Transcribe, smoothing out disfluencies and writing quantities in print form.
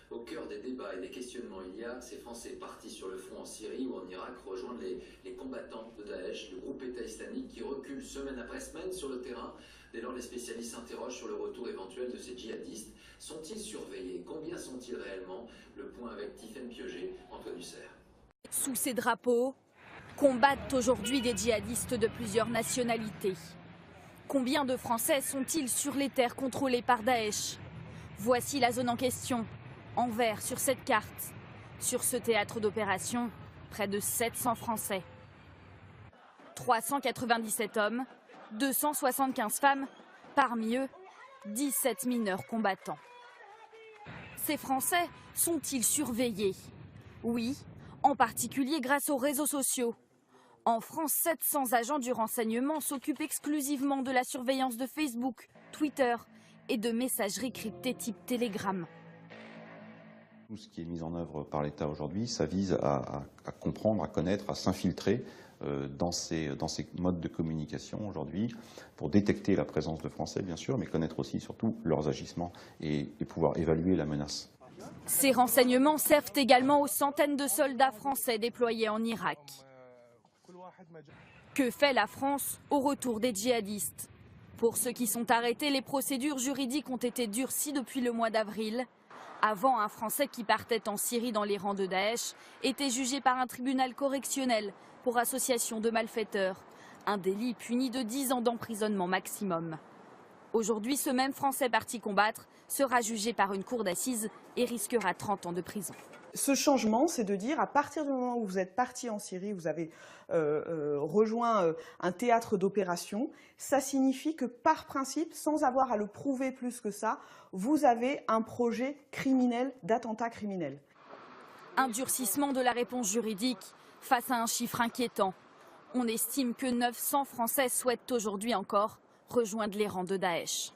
Au cœur des débats et des questionnements, il y a ces Français partis sur le front en Syrie ou en Irak rejoindre les combattants de Daesh, le groupe État islamique qui recule semaine après semaine sur le terrain. Dès lors, les spécialistes s'interrogent sur le retour éventuel de ces djihadistes. Sont-ils surveillés? Combien sont-ils réellement? Le point avec Tiffaine Pieuget, Antoine Hussert. Sous ces drapeaux, combattent aujourd'hui des djihadistes de plusieurs nationalités. Combien de Français sont-ils sur les terres contrôlées par Daesh? Voici la zone en question, en vert sur cette carte. Sur ce théâtre d'opération, près de 700 Français. 397 hommes, 275 femmes, parmi eux, 17 mineurs combattants. Ces Français sont-ils surveillés? Oui, en particulier grâce aux réseaux sociaux. En France, 700 agents du renseignement s'occupent exclusivement de la surveillance de Facebook, Twitter et de messageries cryptées type Telegram. Tout ce qui est mis en œuvre par l'État aujourd'hui, ça vise à comprendre, à connaître, à s'infiltrer dans ces modes de communication aujourd'hui pour détecter la présence de Français, bien sûr, mais connaître aussi surtout leurs agissements et pouvoir évaluer la menace. Ces renseignements servent également aux centaines de soldats français déployés en Irak. Que fait la France au retour des djihadistes? Pour ceux qui sont arrêtés, les procédures juridiques ont été durcies depuis le mois d'avril. Avant, un Français qui partait en Syrie dans les rangs de Daesh était jugé par un tribunal correctionnel pour association de malfaiteurs, un délit puni de 10 ans d'emprisonnement maximum. Aujourd'hui, ce même Français parti combattre sera jugé par une cour d'assises et risquera 30 ans de prison. Ce changement, c'est de dire, à partir du moment où vous êtes parti en Syrie, vous avez rejoint un théâtre d'opération, ça signifie que par principe, sans avoir à le prouver plus que ça, vous avez un projet criminel, d'attentat criminel. Un durcissement de la réponse juridique face à un chiffre inquiétant. On estime que 900 Français souhaitent aujourd'hui encore rejoindre les rangs de Daesh.